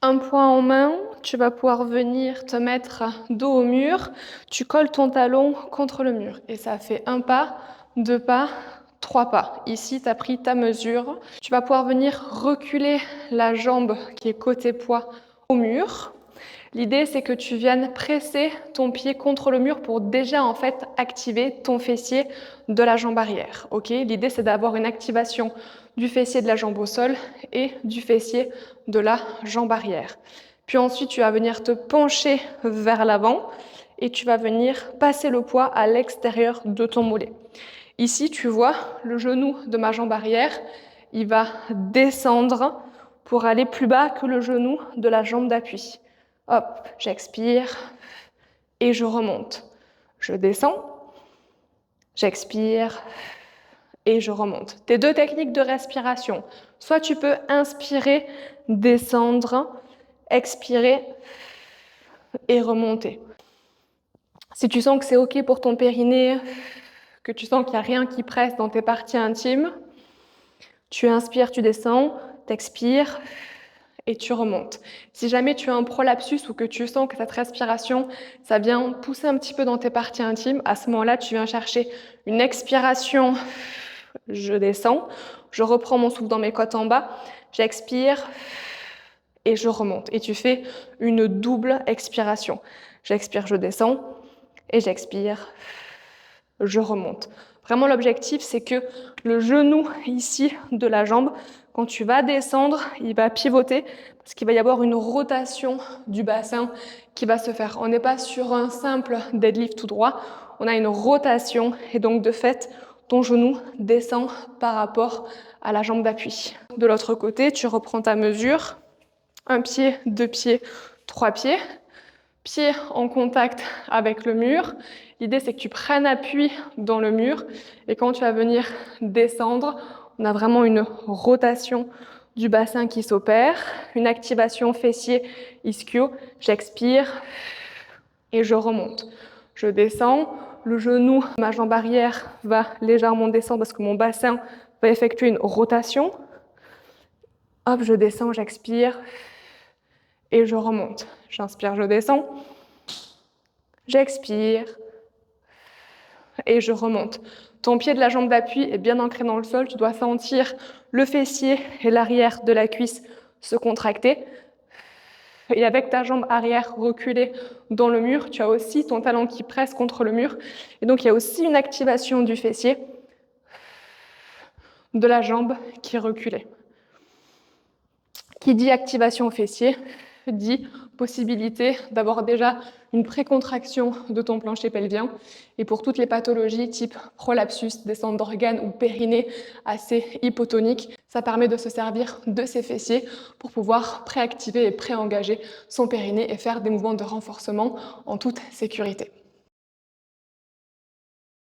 Un point en main, tu vas pouvoir venir te mettre dos au mur, tu colles ton talon contre le mur et ça fait 1 pas, 2 pas, 3 pas. Ici, tu as pris ta mesure. Tu vas pouvoir venir reculer la jambe qui est côté poids au mur. L'idée, c'est que tu viennes presser ton pied contre le mur pour déjà en fait activer ton fessier de la jambe arrière. Ok? L'idée, c'est d'avoir une activation du fessier de la jambe au sol et du fessier de la jambe arrière. Puis ensuite, tu vas venir te pencher vers l'avant et tu vas venir passer le poids à l'extérieur de ton mollet. Ici, tu vois le genou de ma jambe arrière, il va descendre pour aller plus bas que le genou de la jambe d'appui. Hop, j'expire et je remonte. Je descends, j'expire et je remonte. Tes 2 techniques de respiration. Soit tu peux inspirer, descendre, expirer et remonter. Si tu sens que c'est OK pour ton périnée, que tu sens qu'il n'y a rien qui presse dans tes parties intimes, tu inspires, tu descends, t'expires et tu remontes. Si jamais tu as un prolapsus ou que tu sens que cette respiration, ça vient pousser un petit peu dans tes parties intimes, à ce moment-là, tu viens chercher une expiration, je descends, je reprends mon souffle dans mes côtes en bas, j'expire et je remonte. Et tu fais une double expiration. J'expire, je descends et j'expire, je remonte. Vraiment, l'objectif, c'est que le genou ici de la jambe, quand tu vas descendre, il va pivoter parce qu'il va y avoir une rotation du bassin qui va se faire. On n'est pas sur un simple deadlift tout droit, on a une rotation et donc de fait, ton genou descend par rapport à la jambe d'appui. De l'autre côté, tu reprends ta mesure, 1 pied, 2 pieds, 3 pieds. Pied en contact avec le mur. L'idée, c'est que tu prennes appui dans le mur et quand tu vas venir descendre, on a vraiment une rotation du bassin qui s'opère, une activation fessier ischio. J'expire et je remonte. Je descends, le genou, ma jambe arrière va légèrement descendre parce que mon bassin va effectuer une rotation. Hop, je descends, j'expire et je remonte. J'inspire, je descends. J'expire et je remonte. Ton pied de la jambe d'appui est bien ancré dans le sol. Tu dois sentir le fessier et l'arrière de la cuisse se contracter. Et avec ta jambe arrière reculée dans le mur, tu as aussi ton talon qui presse contre le mur. Et donc, il y a aussi une activation du fessier de la jambe qui est reculée. Qui dit activation fessier dit possibilité d'avoir déjà une précontraction de ton plancher pelvien. Et pour toutes les pathologies type prolapsus, descente d'organes ou périnée assez hypotonique, ça permet de se servir de ces fessiers pour pouvoir préactiver et préengager son périnée et faire des mouvements de renforcement en toute sécurité.